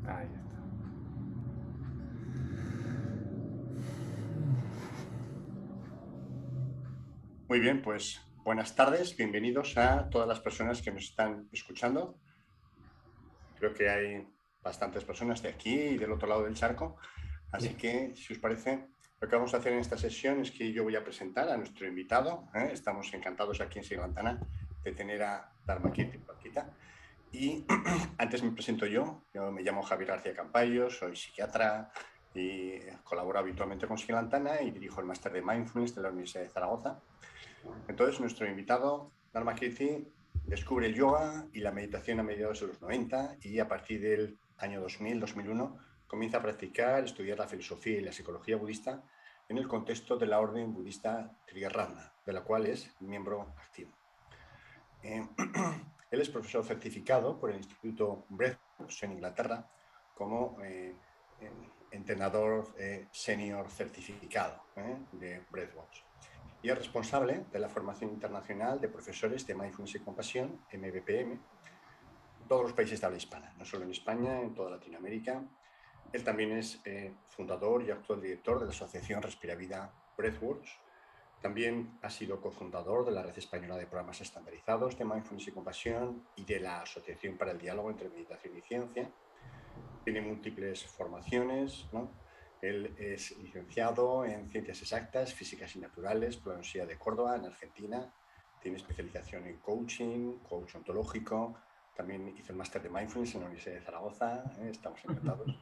Ahí está. Muy bien, pues buenas tardes, bienvenidos a todas las personas que nos están escuchando. Creo que hay bastantes personas de aquí y del otro lado del charco, así Sí. que si os parece, lo que vamos a hacer en esta sesión es que yo voy a presentar a nuestro invitado. Estamos encantados aquí en Sri Lanka de tener a Dharmakirti Prakita. Y antes me presento yo me llamo Javier García Campayo, soy psiquiatra y colaboro habitualmente con Sri Lanka y dirijo el máster de Mindfulness de la Universidad de Zaragoza. Entonces, nuestro invitado, Dharma Kirti, descubre el yoga y la meditación a mediados de los 90 y a partir del año 2000-2001 comienza a practicar, estudiar la filosofía y la psicología budista en el contexto de la orden budista Triratna, de la cual es miembro activo. Él es profesor certificado por el Instituto Breathworks en Inglaterra como entrenador senior certificado de Breathworks y es responsable de la formación internacional de profesores de Mindfulness y Compasión, MBPM, en todos los países de habla hispana, no solo en España, en toda Latinoamérica. Él también es fundador y actual director de la Asociación Respira Vida Breathworks. También ha sido cofundador de la Red Española de Programas Estandarizados de Mindfulness y Compasión y de la Asociación para el Diálogo entre Meditación y Ciencia. Tiene múltiples formaciones, ¿no? Él es licenciado en Ciencias Exactas, Físicas y Naturales por la Universidad de Córdoba, en Argentina. Tiene especialización en coaching, coach ontológico. También hizo el máster de Mindfulness en la Universidad de Zaragoza. Estamos encantados.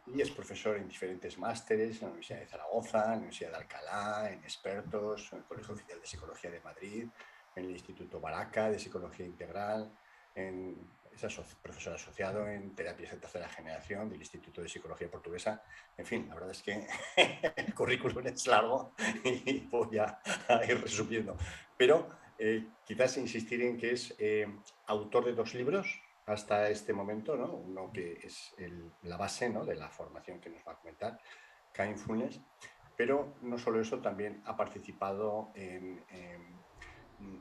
Y es profesor en diferentes másteres en la Universidad de Zaragoza, en la Universidad de Alcalá, en Expertos, en el Colegio Oficial de Psicología de Madrid, en el Instituto Baraca de Psicología Integral, es profesor asociado en terapias de tercera generación del Instituto de Psicología Portuguesa. En fin, la verdad es que el currículum es largo y voy a ir resumiendo. Pero quizás insistir en que es autor de 2 libros hasta este momento, ¿no? Uno que es la base, ¿no?, de la formación que nos va a comentar, Kindfulness, pero no solo eso, también ha participado en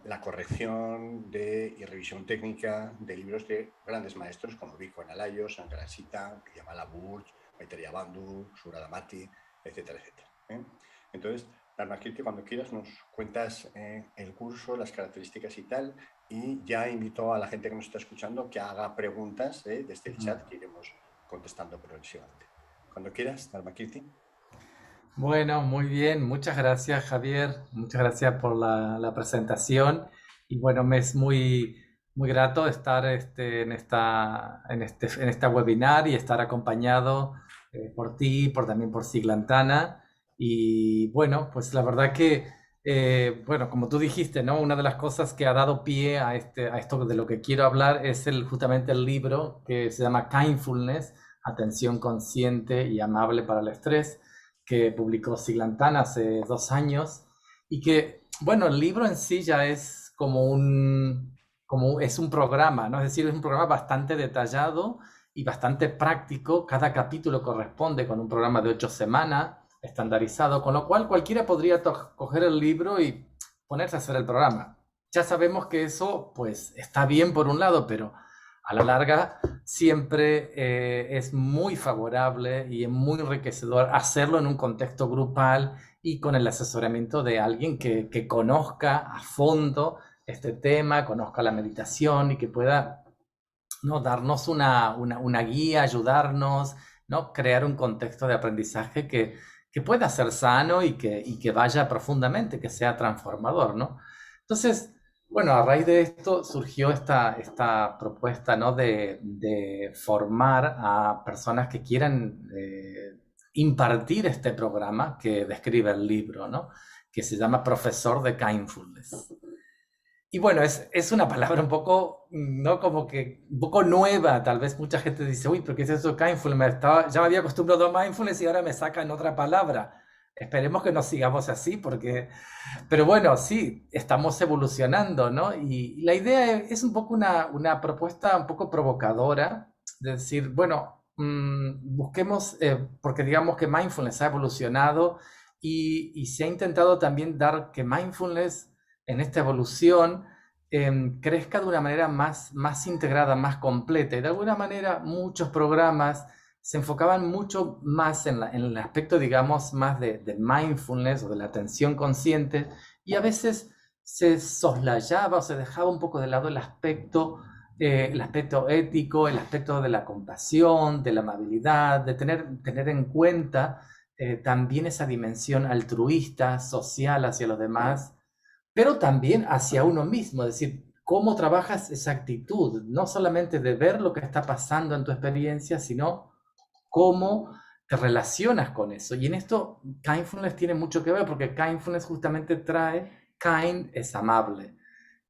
la corrección y revisión técnica de libros de grandes maestros como Bhikhu Analayo, Sankarasita, Yamala Burj, Maitreya Bandhu, Surada Mati, etcétera, etcétera. Entonces, Dharmakirti, cuando quieras nos cuentas el curso, las características y tal, y ya invito a la gente que nos está escuchando que haga preguntas desde el chat que iremos contestando progresivamente. Cuando quieras, Dharmakirti. Bueno, muy bien. Muchas gracias, Javier. Muchas gracias por la presentación. Y bueno, me es muy grato estar en esta webinar y estar acompañado por ti, también por Siglantana. Y bueno, pues la verdad que, bueno, como tú dijiste, ¿no? Una de las cosas que ha dado pie a esto de lo que quiero hablar es justamente el libro que se llama Kindfulness, Atención Consciente y Amable para el Estrés, que publicó Siglantana hace 2 años y que, bueno, el libro en sí ya es es un programa, ¿no? Es decir, es un programa bastante detallado y bastante práctico. Cada capítulo corresponde con un programa de 8 semanas, estandarizado, con lo cual cualquiera podría coger el libro y ponerse a hacer el programa. Ya sabemos que eso, pues, está bien por un lado, pero a la larga siempre es muy favorable y es muy enriquecedor hacerlo en un contexto grupal y con el asesoramiento de alguien que conozca a fondo este tema, conozca la meditación y que pueda, ¿no?, darnos una guía, ayudarnos, ¿no?, crear un contexto de aprendizaje que pueda ser sano y que vaya profundamente, que sea transformador, ¿no? Entonces, bueno, a raíz de esto surgió esta propuesta, ¿no?, de formar a personas que quieran impartir este programa que describe el libro, ¿no?, que se llama Profesor de Kindfulness. Y bueno, es una palabra un poco, ¿no?, como que un poco nueva. Tal vez mucha gente dice, uy, ¿pero qué es eso de mindfulness? Ya me había acostumbrado a mindfulness y ahora me sacan otra palabra. Esperemos que no sigamos así, porque... Pero bueno, sí, estamos evolucionando, ¿no? Y la idea es un poco una propuesta un poco provocadora, de decir, bueno, busquemos, porque digamos que mindfulness ha evolucionado y se ha intentado también dar que mindfulness en esta evolución crezca de una manera más integrada, más completa. Y de alguna manera muchos programas se enfocaban mucho más en el aspecto, digamos, más de mindfulness o de la atención consciente, y a veces se soslayaba o se dejaba un poco de lado el aspecto ético, el aspecto de la compasión, de la amabilidad, de tener en cuenta también esa dimensión altruista, social hacia los demás, pero también hacia uno mismo, es decir, cómo trabajas esa actitud, no solamente de ver lo que está pasando en tu experiencia, sino cómo te relacionas con eso. Y en esto Kindfulness tiene mucho que ver, porque Kindfulness justamente kind es amable.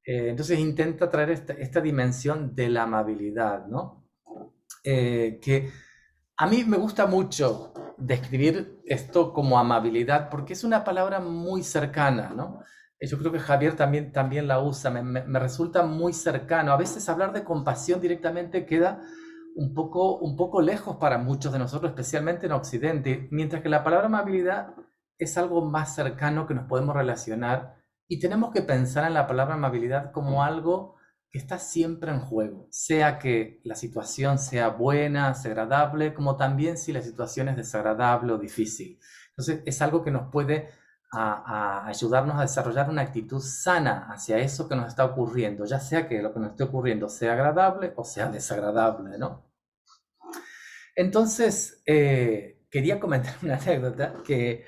Entonces intenta traer esta dimensión de la amabilidad, ¿no? Que a mí me gusta mucho describir esto como amabilidad, porque es una palabra muy cercana, ¿no? Yo creo que Javier también la usa, me resulta muy cercano. A veces hablar de compasión directamente queda un poco lejos para muchos de nosotros, especialmente en Occidente, mientras que la palabra amabilidad es algo más cercano que nos podemos relacionar, y tenemos que pensar en la palabra amabilidad como algo que está siempre en juego, sea que la situación sea buena, sea agradable, como también si la situación es desagradable o difícil. Entonces es algo que nos puede ayudarnos a desarrollar una actitud sana hacia eso que nos está ocurriendo, ya sea que lo que nos esté ocurriendo sea agradable o sea desagradable, ¿no? Entonces, quería comentar una anécdota que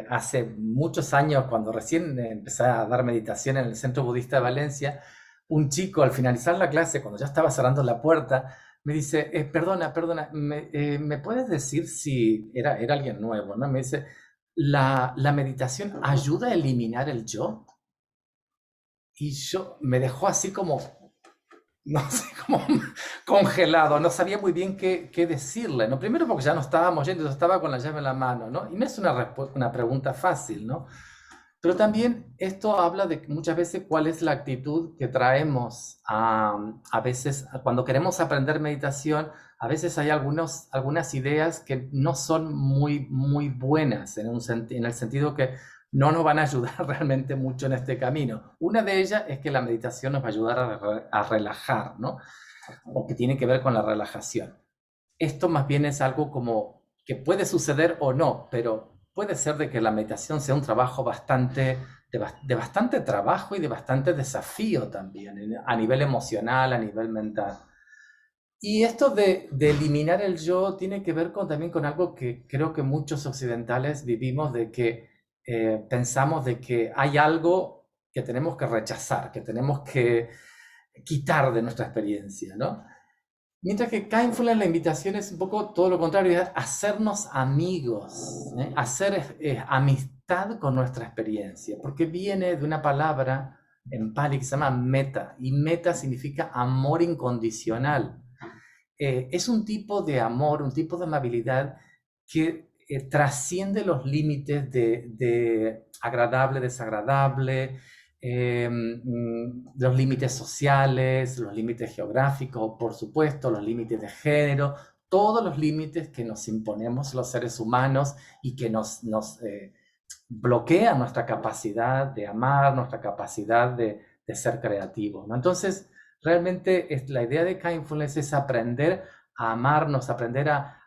hace muchos años, cuando recién empecé a dar meditación en el Centro Budista de Valencia, un chico al finalizar la clase, cuando ya estaba cerrando la puerta, me dice, perdona, ¿me puedes decir si era alguien nuevo, ¿no? Me dice, ¿la meditación ayuda a eliminar el yo? Y yo me dejó así como, no sé, como congelado, no sabía muy bien qué decirle, ¿no? Primero porque ya no estábamos yendo, yo estaba con la llave en la mano, ¿no? Y no es una pregunta fácil, ¿no? Pero también esto habla de muchas veces cuál es la actitud que traemos a veces cuando queremos aprender meditación. A veces hay algunas ideas que no son muy buenas en el sentido que no nos van a ayudar realmente mucho en este camino. Una de ellas es que la meditación nos va a ayudar a relajar, ¿no? O que tiene que ver con la relajación. Esto más bien es algo como que puede suceder o no, pero puede ser de que la meditación sea un trabajo de bastante trabajo y de bastante desafío también, a nivel emocional, a nivel mental. Y esto de eliminar el yo tiene que ver también con algo que creo que muchos occidentales vivimos, de que pensamos de que hay algo que tenemos que rechazar, que tenemos que quitar de nuestra experiencia, ¿no? Mientras que Kindfulness, la invitación es un poco todo lo contrario, es hacernos amigos, ¿eh? Hacer amistad con nuestra experiencia, porque viene de una palabra en Pali que se llama metta, y metta significa amor incondicional. Es un tipo de amor, un tipo de amabilidad que trasciende los límites de agradable, desagradable, los límites sociales, los límites geográficos, por supuesto, los límites de género, todos los límites que nos imponemos los seres humanos y que nos bloquean nuestra capacidad de amar, nuestra capacidad de ser creativos, ¿no? Entonces, realmente la idea de Kindfulness es aprender a amarnos, aprender a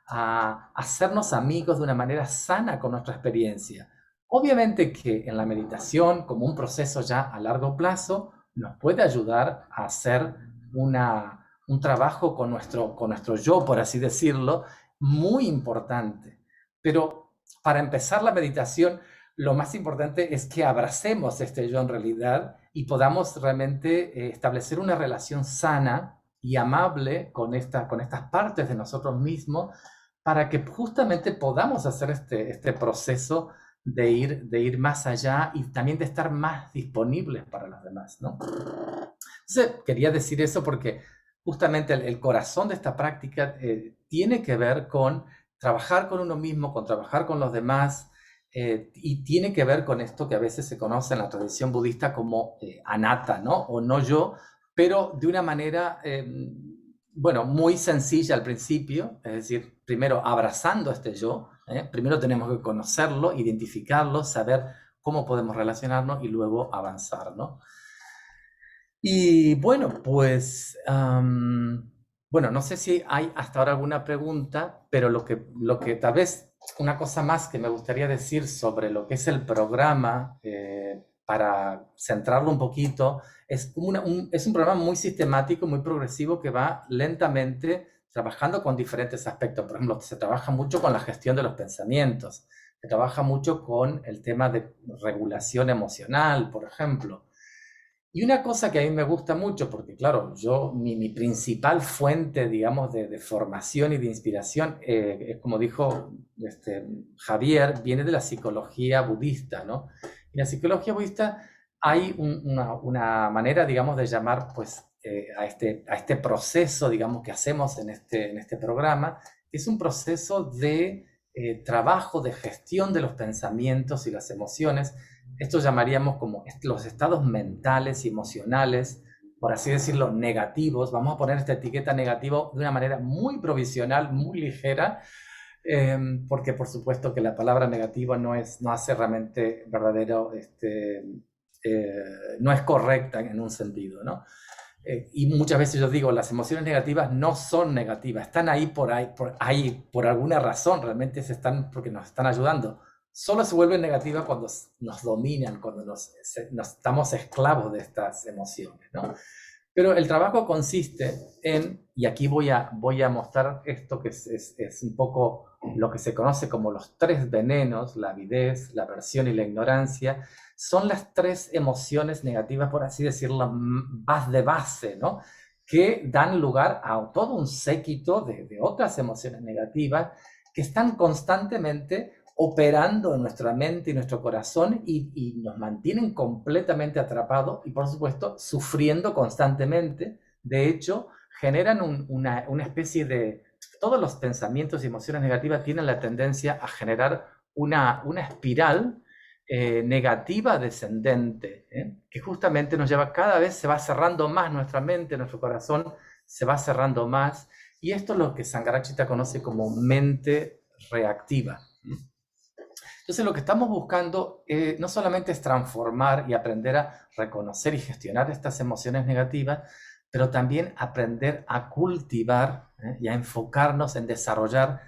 hacernos amigos de una manera sana con nuestra experiencia. Obviamente que en la meditación, como un proceso ya a largo plazo, nos puede ayudar a hacer un trabajo con nuestro yo, por así decirlo, muy importante. Pero para empezar la meditación, lo más importante es que abracemos este yo en realidad y podamos realmente establecer una relación sana y amable con estas partes de nosotros mismos, para que justamente podamos hacer este proceso de ir más allá y también de estar más disponibles para los demás, ¿no? Entonces, quería decir eso porque justamente el corazón de esta práctica tiene que ver con trabajar con uno mismo, con trabajar con los demás, y tiene que ver con esto que a veces se conoce en la tradición budista como anatta, ¿no? O no yo, pero de una manera, bueno, muy sencilla al principio, es decir, primero abrazando este yo, primero tenemos que conocerlo, identificarlo, saber cómo podemos relacionarnos y luego avanzar, ¿no? Y bueno, pues, bueno, no sé si hay hasta ahora alguna pregunta, pero lo que tal vez una cosa más que me gustaría decir sobre lo que es el programa, para centrarlo un poquito, es, es un programa muy sistemático, muy progresivo, que va lentamente trabajando con diferentes aspectos. Por ejemplo, se trabaja mucho con la gestión de los pensamientos, se trabaja mucho con el tema de regulación emocional, por ejemplo. Y una cosa que a mí me gusta mucho, porque claro, mi principal fuente, digamos, de formación y de inspiración, es como dijo Javier, viene de la psicología budista, ¿no? Y en la psicología budista hay una manera, digamos, de llamar, pues, a este proceso, digamos, que hacemos en este programa, que es un proceso de trabajo, de gestión de los pensamientos y las emociones. Esto llamaríamos como los estados mentales y emocionales, por así decirlo, negativos. Vamos a poner esta etiqueta negativo de una manera muy provisional, muy ligera, porque por supuesto que la palabra negativa no hace realmente verdadero, no es correcta en un sentido, ¿no? Y muchas veces yo digo, las emociones negativas no son negativas, están ahí por alguna razón, realmente porque nos están ayudando. Solo se vuelven negativas cuando nos dominan, cuando nos estamos esclavos de estas emociones, ¿no? Pero el trabajo consiste y aquí voy a mostrar esto que es un poco lo que se conoce como los tres venenos: la avidez, la aversión y la ignorancia. Son las tres emociones negativas, por así decirlo, más de base, ¿no? Que dan lugar a todo un séquito de otras emociones negativas que están constantemente operando en nuestra mente y nuestro corazón, y nos mantienen completamente atrapados y, por supuesto, sufriendo constantemente. De hecho, generan una especie de... Todos los pensamientos y emociones negativas tienen la tendencia a generar una espiral negativa descendente, que justamente nos lleva, cada vez se va cerrando más nuestra mente, nuestro corazón se va cerrando más, y esto es lo que Sangharakshita conoce como mente reactiva. Entonces, lo que estamos buscando no solamente es transformar y aprender a reconocer y gestionar estas emociones negativas, pero también aprender a cultivar, y a enfocarnos en desarrollar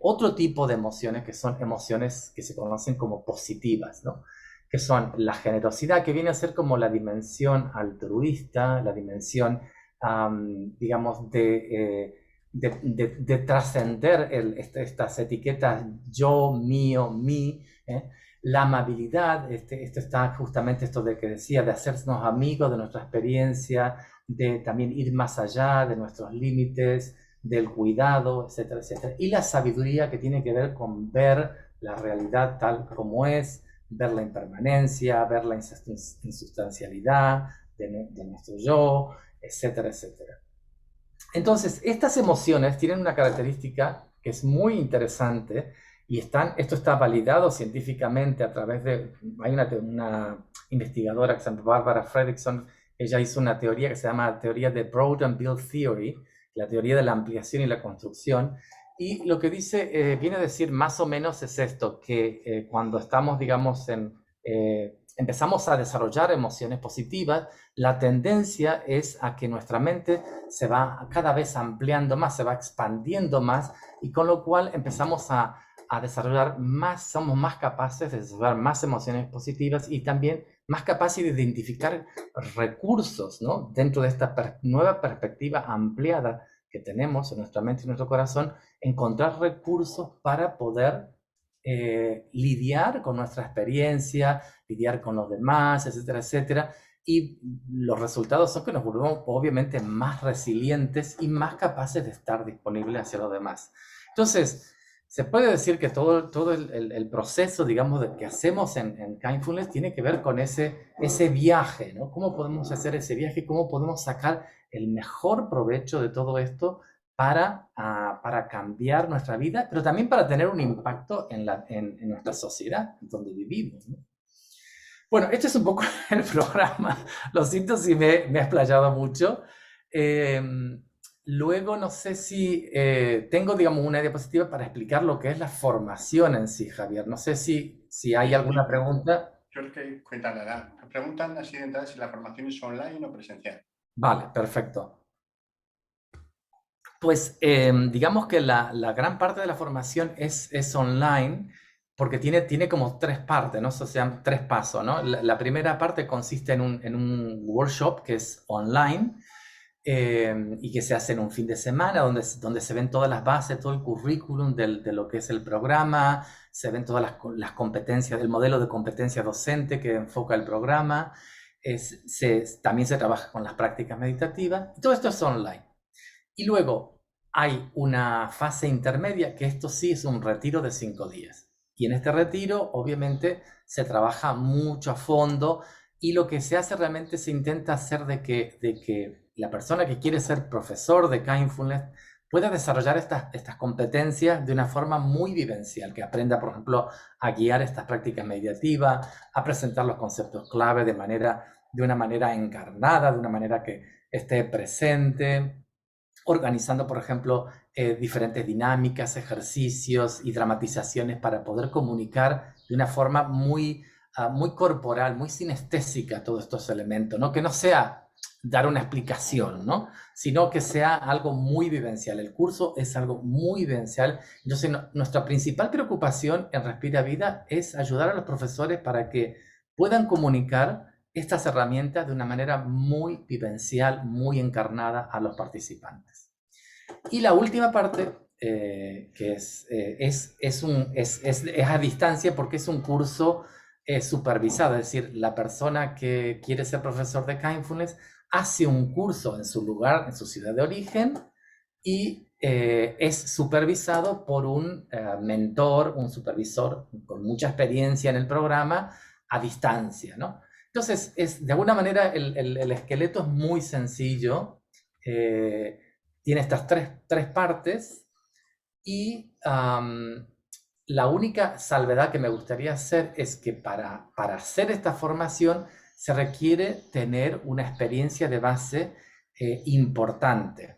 otro tipo de emociones, que son emociones que se conocen como positivas, ¿no? Que son la generosidad, que viene a ser como la dimensión altruista, la dimensión, digamos, de trascender estas etiquetas yo, mío, mí, ¿eh? La amabilidad, esto está justamente esto de que decía, de hacernos amigos de nuestra experiencia, de también ir más allá de nuestros límites, del cuidado, etcétera, etcétera. Y la sabiduría, que tiene que ver con ver la realidad tal como es, ver la impermanencia, ver la insustancialidad de nuestro yo, etcétera, etcétera. Entonces, estas emociones tienen una característica que es muy interesante, y esto está validado científicamente a través de... Hay una investigadora que se llama Barbara Fredrickson. Ella hizo una teoría que se llama teoría de Broad and Build Theory, la teoría de la ampliación y la construcción. Y lo que dice, viene a decir más o menos es esto, que cuando estamos, digamos, empezamos a desarrollar emociones positivas, la tendencia es a que nuestra mente se va cada vez ampliando más, se va expandiendo más, y con lo cual empezamos a desarrollar más, somos más capaces de desarrollar más emociones positivas, y también más capaces de identificar recursos, ¿no? Dentro de esta nueva perspectiva ampliada que tenemos en nuestra mente y nuestro corazón, encontrar recursos para poder lidiar con nuestra experiencia, lidiar con los demás, etcétera, etcétera. Y los resultados son que nos volvemos obviamente más resilientes y más capaces de estar disponibles hacia los demás. Entonces, se puede decir que todo el proceso, digamos, que hacemos en Kindfulness tiene que ver con ese viaje, ¿no? ¿Cómo podemos hacer ese viaje? ¿Cómo podemos sacar el mejor provecho de todo esto para cambiar nuestra vida, pero también para tener un impacto en nuestra sociedad, donde vivimos, ¿no? Bueno, este es un poco el programa. Lo siento si me he explayado mucho. Eh, Luego, no sé si tengo, digamos, una diapositiva para explicar lo que es la formación en sí, Javier. No sé si hay alguna pregunta. Yo creo que cuentan la edad. Me preguntan así de entrada si la formación es online o presencial. Vale, perfecto. Pues digamos que la gran parte de la formación es online porque tiene como tres partes, ¿no? O sea, tres pasos, ¿no? La primera parte consiste en un workshop que es online y que se hace en un fin de semana donde se ven todas las bases, todo el currículum de lo que es el programa, se ven todas las competencias, el modelo de competencia docente que enfoca el programa, también se trabaja con las prácticas meditativas, y todo esto es online. Y luego hay una fase intermedia, que esto sí es un retiro de 5 días. Y en este retiro, obviamente, se trabaja mucho a fondo y lo que se hace realmente se intenta hacer de que la persona que quiere ser profesor de Kindfulness pueda desarrollar estas competencias de una forma muy vivencial, que aprenda, por ejemplo, a guiar estas prácticas meditativas, a presentar los conceptos clave de una manera encarnada, de una manera que esté presente, organizando, por ejemplo, diferentes dinámicas, ejercicios y dramatizaciones para poder comunicar de una forma muy corporal, muy sinestésica todos estos elementos, ¿no? Que no sea dar una explicación, ¿no? Sino que sea algo muy vivencial. El curso es algo muy vivencial. Entonces, nuestra principal preocupación en Respira Vida es ayudar a los profesores para que puedan comunicar estas herramientas de una manera muy vivencial, muy encarnada a los participantes. Y la última parte, que es a distancia porque es un curso supervisado, es decir, la persona que quiere ser profesor de Kindfulness hace un curso en su lugar, en su ciudad de origen, y es supervisado por un mentor, un supervisor con mucha experiencia en el programa a distancia, ¿no? Entonces, de alguna manera el esqueleto es muy sencillo, tiene estas tres partes y la única salvedad que me gustaría hacer es que para hacer esta formación se requiere tener una experiencia de base importante.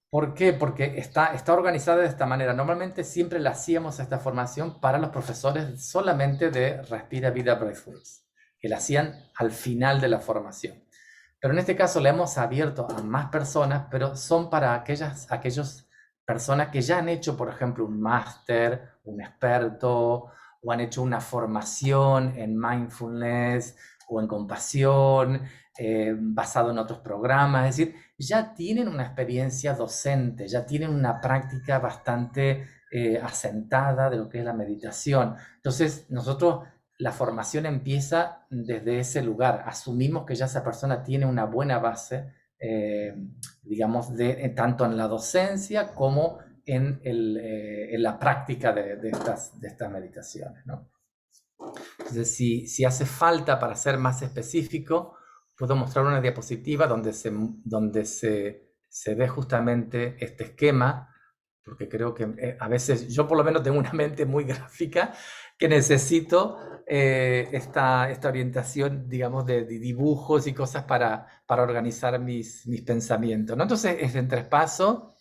¿Por qué? Porque está organizada de esta manera. Normalmente siempre la hacíamos esta formación para los profesores solamente de Respira Vida Breathworks, que la hacían al final de la formación. Pero en este caso le hemos abierto a más personas, pero son para aquellas personas que ya han hecho, por ejemplo, un máster, un experto, o han hecho una formación en mindfulness o en compasión, basado en otros programas. Es decir, ya tienen una experiencia docente, ya tienen una práctica bastante asentada de lo que es la meditación. Entonces, nosotros la formación empieza desde ese lugar. Asumimos que ya esa persona tiene una buena base, digamos, tanto en la docencia como en la práctica de estas meditaciones, ¿no? Entonces, si hace falta para ser más específico, puedo mostrar una diapositiva donde se ve justamente este esquema, porque creo que a veces yo por lo menos tengo una mente muy gráfica que necesito esta orientación, digamos, de dibujos y cosas para organizar mis pensamientos, ¿no? Entonces es en tres pasos.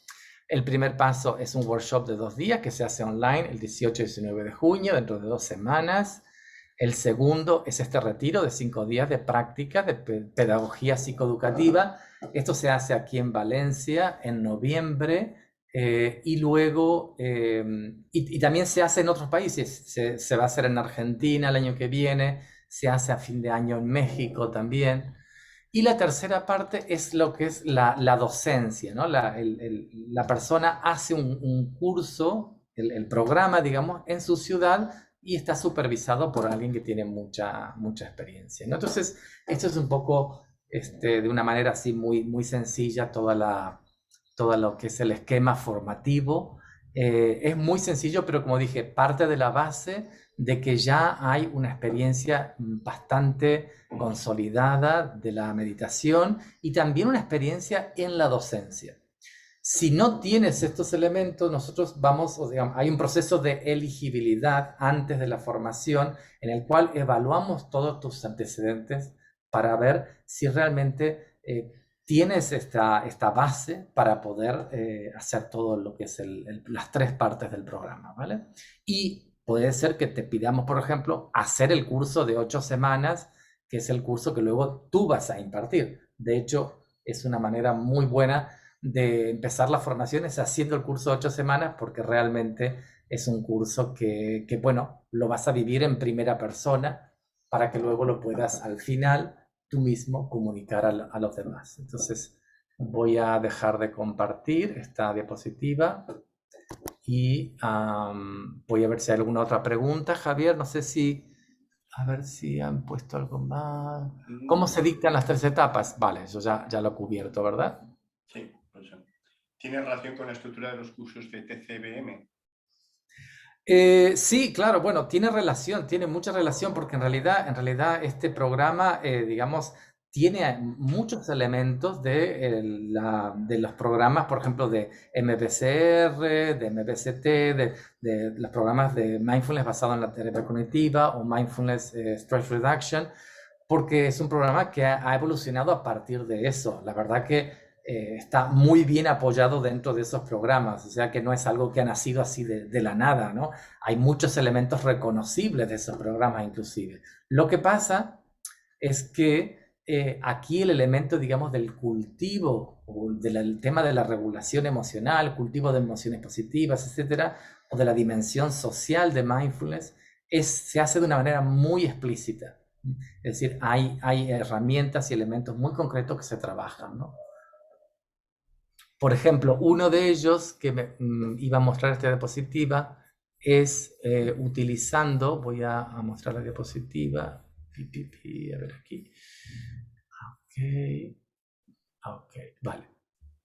El primer paso es un workshop de 2 días que se hace online el 18 y 19 de junio, dentro de 2 semanas. El segundo es este retiro de 5 días de práctica de pedagogía psicoeducativa. Esto se hace aquí en Valencia en noviembre y luego, y también se hace en otros países. Se va a hacer en Argentina el año que viene, se hace a fin de año en México también. Y la tercera parte es lo que es la docencia, ¿no? La persona hace un curso, el programa, digamos, en su ciudad y está supervisado por alguien que tiene mucha experiencia, ¿no? Entonces, esto es un poco, de una manera así muy sencilla, todo lo que es el esquema formativo. Es muy sencillo, pero como dije, parte de la base de que ya hay una experiencia bastante consolidada de la meditación y también una experiencia en la docencia. Si no tienes estos elementos, nosotros hay un proceso de elegibilidad antes de la formación en el cual evaluamos todos tus antecedentes para ver si realmente tienes esta base para poder hacer todo lo que es las tres partes del programa, ¿vale? Y puede ser que te pidamos, por ejemplo, hacer el curso de 8 semanas, que es el curso que luego tú vas a impartir. De hecho, es una manera muy buena de empezar las formaciones haciendo el curso de 8 semanas, porque realmente es un curso que, bueno, lo vas a vivir en primera persona para que luego lo puedas al final tú mismo comunicar a los demás. Entonces, voy a dejar de compartir esta diapositiva y voy a ver si hay alguna otra pregunta. Javier, no sé si, a ver si han puesto algo más. ¿Cómo se dictan las 3 etapas? Vale, eso ya lo he cubierto, ¿verdad? Sí, por eso. ¿Tiene relación con la estructura de los cursos de TCBM? Sí, claro, bueno, tiene relación, tiene mucha relación, porque en realidad este programa, digamos, tiene muchos elementos de los programas, por ejemplo, de MBCR, de MBCT, de los programas de mindfulness basado en la terapia cognitiva o mindfulness stress reduction, porque es un programa que ha evolucionado a partir de eso. La verdad que está muy bien apoyado dentro de esos programas, o sea que no es algo que ha nacido así de la nada, ¿no? Hay muchos elementos reconocibles de esos programas inclusive. Lo que pasa es que aquí el elemento, digamos, del cultivo o del tema de la regulación emocional, cultivo de emociones positivas, etcétera, o de la dimensión social de mindfulness, se hace de una manera muy explícita. Es decir, hay herramientas y elementos muy concretos que se trabajan, ¿no? Por ejemplo, uno de ellos que iba a mostrar esta diapositiva es utilizando, voy a mostrar la diapositiva, a ver aquí, ok, vale.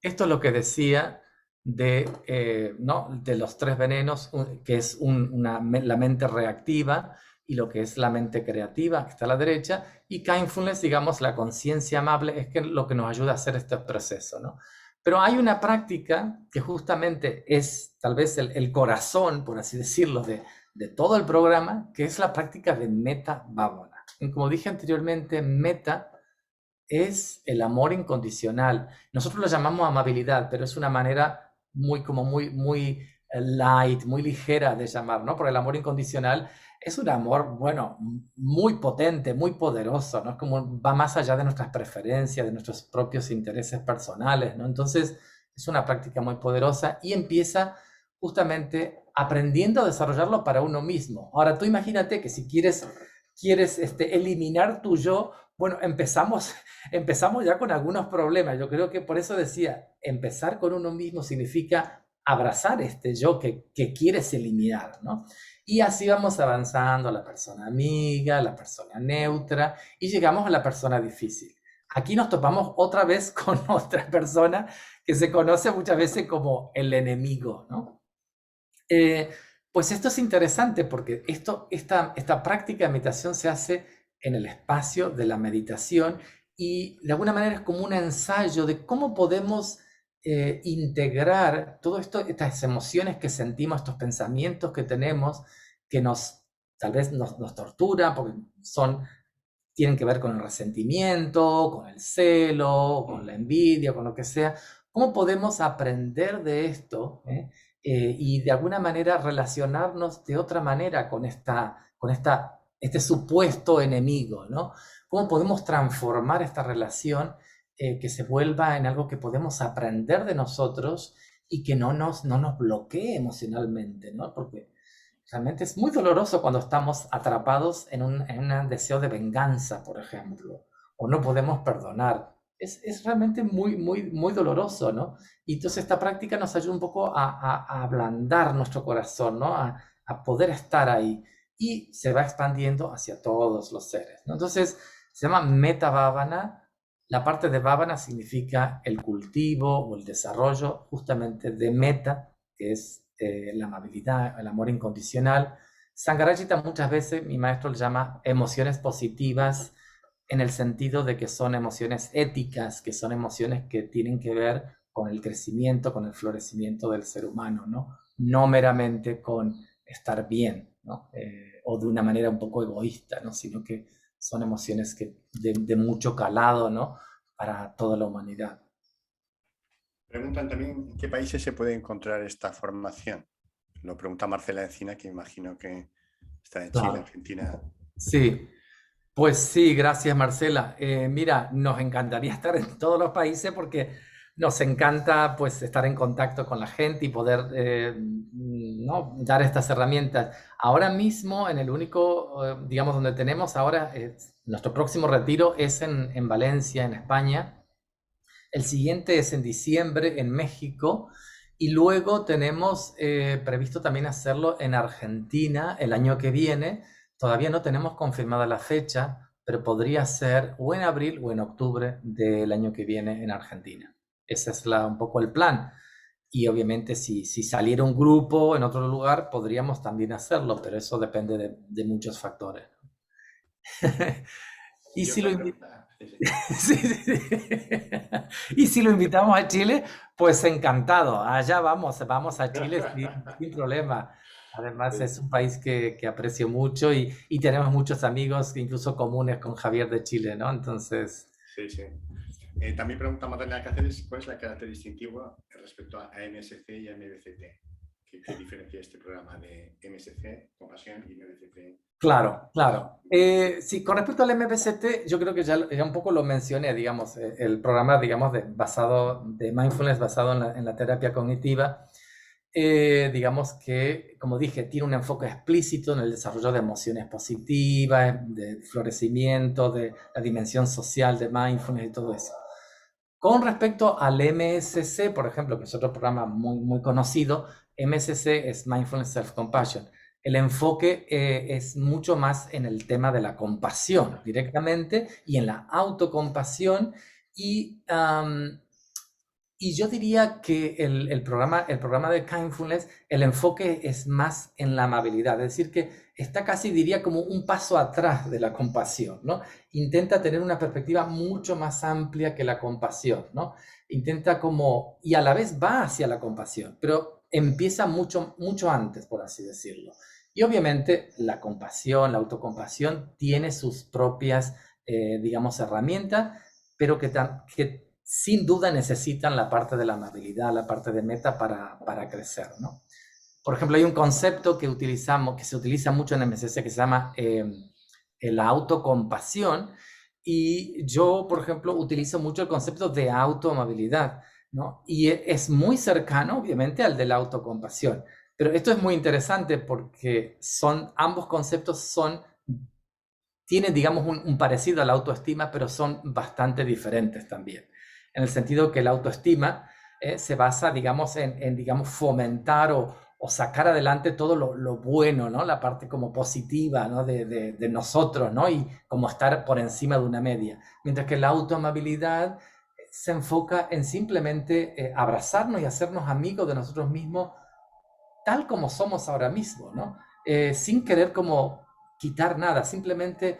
Esto es lo que decía ¿no? de los 3 venenos, que es la mente reactiva y lo que es la mente creativa, que está a la derecha, y Kindfulness, digamos, la conciencia amable, es lo que nos ayuda a hacer este proceso, ¿no? Pero hay una práctica que justamente es tal vez el corazón, por así decirlo, de todo el programa, que es la práctica de Metta Bhavana. Y como dije anteriormente, Metta es el amor incondicional. Nosotros lo llamamos amabilidad, pero es una manera muy light, muy ligera de llamar, ¿no? Porque el amor incondicional es un amor, bueno, muy potente, muy poderoso, ¿no? Es como va más allá de nuestras preferencias, de nuestros propios intereses personales, ¿no? Entonces, es una práctica muy poderosa y empieza justamente aprendiendo a desarrollarlo para uno mismo. Ahora, tú imagínate que si quieres eliminar tu yo, bueno, empezamos ya con algunos problemas. Yo creo que por eso decía, empezar con uno mismo significa abrazar este yo que quieres eliminar, ¿no? Y así vamos avanzando a la persona amiga, la persona neutra, y llegamos a la persona difícil. Aquí nos topamos otra vez con otra persona que se conoce muchas veces como el enemigo, ¿no? Pues esto es interesante porque esta práctica de meditación se hace en el espacio de la meditación y de alguna manera es como un ensayo de cómo podemos integrar todo esto, estas emociones que sentimos, estos pensamientos que tenemos, que tal vez nos torturan porque tienen que ver con el resentimiento, con el celo, con la envidia, con lo que sea. ¿Cómo podemos aprender de esto? Y de alguna manera relacionarnos de otra manera este supuesto enemigo, ¿no? ¿Cómo podemos transformar esta relación que se vuelva en algo que podemos aprender de nosotros y que no nos bloquee emocionalmente, ¿no? Porque realmente es muy doloroso cuando estamos atrapados en un deseo de venganza, por ejemplo, o no podemos perdonar. Es realmente muy doloroso, ¿no? Y entonces esta práctica nos ayuda un poco a ablandar nuestro corazón, ¿no? A poder estar ahí. Y se va expandiendo hacia todos los seres, ¿no? Entonces se llama Metta Bhavana. La parte de Bhavana significa el cultivo o el desarrollo justamente de Metta, que es la amabilidad, el amor incondicional. Sangarajita muchas veces, mi maestro le llama emociones positivas en el sentido de que son emociones éticas, que son emociones que tienen que ver con el crecimiento, con el florecimiento del ser humano, ¿no? No meramente con estar bien, ¿no? O de una manera un poco egoísta, ¿no? Sino que son emociones de mucho calado, ¿no? Para toda la humanidad. Preguntan también en qué países se puede encontrar esta formación. Lo pregunta Marcela Encina, que imagino que está en Chile, Claro. Argentina. Sí, pues sí, gracias Marcela. Mira, nos encantaría estar en todos los países porque nos encanta pues estar en contacto con la gente y poder ¿no? dar estas herramientas. Ahora mismo, en el único, digamos, donde tenemos ahora, nuestro próximo retiro es en Valencia, en España. El siguiente es en diciembre en México y luego tenemos previsto también hacerlo en Argentina el año que viene. Todavía no tenemos confirmada la fecha, pero podría ser o en abril o en octubre del año que viene en Argentina. Ese es un poco el plan. Y obviamente si saliera un grupo en otro lugar, podríamos también hacerlo, pero eso depende de muchos factores. Y Y si lo otra invitamos... pregunta. Sí, sí. Sí, sí, sí. Y si lo invitamos a Chile, pues encantado. Allá vamos a Chile sin problema. Además, es un país que aprecio mucho y tenemos muchos amigos, incluso comunes con Javier de Chile, ¿no? Entonces, Sí, sí. También pregunta Magdalena Cáceres, ¿cuál es la carácter distintivo respecto a MSC y a MBCT? ¿Qué diferencia este programa de MSC, Compasión, y MBCT? claro, claro. Sí, con respecto al MBCT, yo creo que ya un poco lo mencioné, digamos, el programa, digamos, de mindfulness basado en la terapia cognitiva. Digamos que, como dije, tiene un enfoque explícito en el desarrollo de emociones positivas, de florecimiento, de la dimensión social de mindfulness y todo eso. Con respecto al MSC, por ejemplo, que es otro programa muy conocido, MSC es Mindfulness Self-Compassion. El enfoque es mucho más en el tema de la compasión directamente y en la autocompasión y y yo diría que el programa de Kindfulness, el enfoque es más en la amabilidad, es decir, que está casi, diría, como un paso atrás de la compasión, ¿no? Intenta tener una perspectiva mucho más amplia que la compasión, ¿no? Intenta como, y a la vez va hacia la compasión, pero empieza mucho antes, por así decirlo. Y obviamente la compasión, la autocompasión, tiene sus propias, digamos, herramientas, pero que sin duda necesitan la parte de la amabilidad, la parte de meta para crecer, ¿no? Por ejemplo, hay un concepto que utilizamos, que se utiliza mucho en MSC que se llama la autocompasión y yo, por ejemplo, utilizo mucho el concepto de autoamabilidad, ¿no? Y es muy cercano, obviamente, al de la autocompasión. Pero esto es muy interesante porque ambos conceptos tienen, digamos, un parecido a la autoestima, pero son bastante diferentes también. En el sentido que la autoestima se basa, digamos, digamos, fomentar o sacar adelante todo lo bueno, ¿no? La parte como positiva, ¿no? De nosotros, ¿no? Y como estar por encima de una media. Mientras que la autoamabilidad se enfoca en simplemente abrazarnos y hacernos amigos de nosotros mismos tal como somos ahora mismo, ¿no? Sin querer como quitar nada, simplemente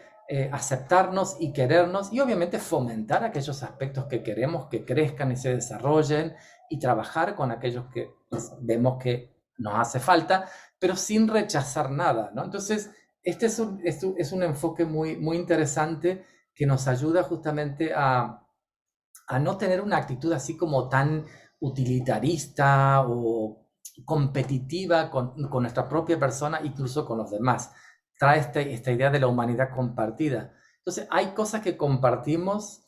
aceptarnos y querernos y obviamente fomentar aquellos aspectos que queremos que crezcan y se desarrollen y trabajar con aquellos que pues, vemos que nos hace falta, pero sin rechazar nada, ¿no? Entonces, este es un enfoque muy interesante que nos ayuda justamente a no tener una actitud así como tan utilitarista o competitiva con nuestra propia persona, incluso con los demás. Trae esta idea de la humanidad compartida. Entonces, hay cosas que compartimos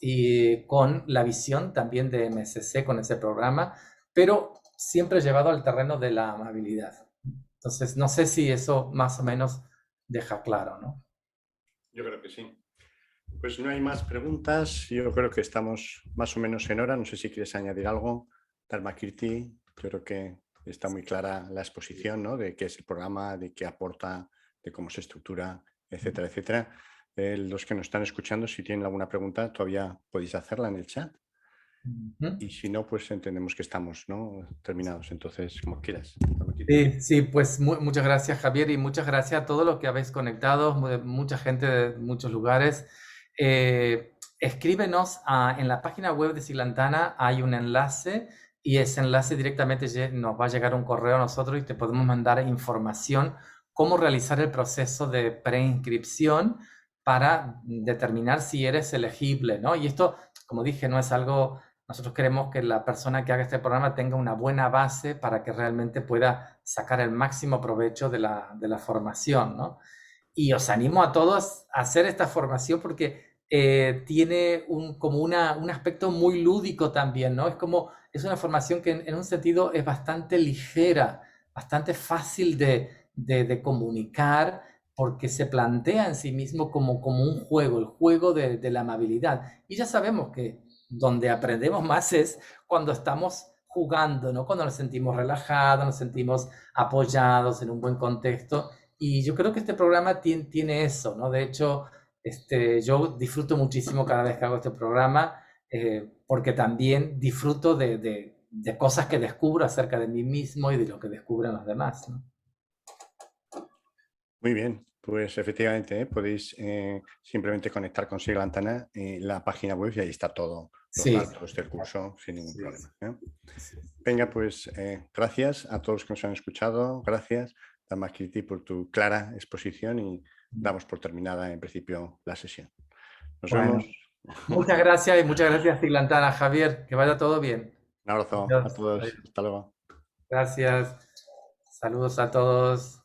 con la visión también de MSC, con ese programa, pero siempre llevado al terreno de la amabilidad. Entonces, no sé si eso más o menos deja claro, ¿no? Yo creo que sí. Pues no hay más preguntas. Yo creo que estamos más o menos en hora. No sé si quieres añadir algo. Dharma Kirti, creo que está muy clara la exposición, ¿no? De qué es el programa, de qué aporta, de cómo se estructura, etcétera, etcétera. Los que nos están escuchando, si tienen alguna pregunta, todavía podéis hacerla en el chat. Y si no, pues entendemos que estamos, ¿no? Terminados. Entonces, como quieras. Sí, sí, pues muchas gracias Javier y muchas gracias a todos los que habéis conectado, mucha gente de muchos lugares. Escríbenos en la página web de Siglantana, hay un enlace y ese enlace directamente nos va a llegar un correo a nosotros y te podemos mandar información cómo realizar el proceso de preinscripción para determinar si eres elegible, ¿no? Y esto, como dije, no es algo Nosotros queremos que la persona que haga este programa tenga una buena base para que realmente pueda sacar el máximo provecho de la formación, ¿no? Y os animo a todos a hacer esta formación porque tiene como un aspecto muy lúdico también, ¿no? Es una formación que en un sentido es bastante ligera, bastante fácil de comunicar, porque se plantea en sí mismo como un juego, el juego de la amabilidad. Y ya sabemos que donde aprendemos más es cuando estamos jugando, ¿no? Cuando nos sentimos relajados, nos sentimos apoyados en un buen contexto. Y yo creo que este programa tiene eso, ¿no? De hecho, yo disfruto muchísimo cada vez que hago este programa, porque también disfruto de cosas que descubro acerca de mí mismo y de lo que descubren los demás, ¿no? Muy bien, pues efectivamente podéis simplemente conectar con Sigla Antana en la página web y ahí está todo, los Sí, datos del curso sin ningún sí, problema. Venga, pues gracias a todos los que nos han escuchado, gracias Damakriti por tu clara exposición y damos por terminada en principio la sesión. Nos bueno, vemos. muchas gracias y muchas gracias, Tiglantana, Javier, que vaya todo bien. Un abrazo a Adiós, todos. adiós. Hasta luego. Gracias. Saludos a todos.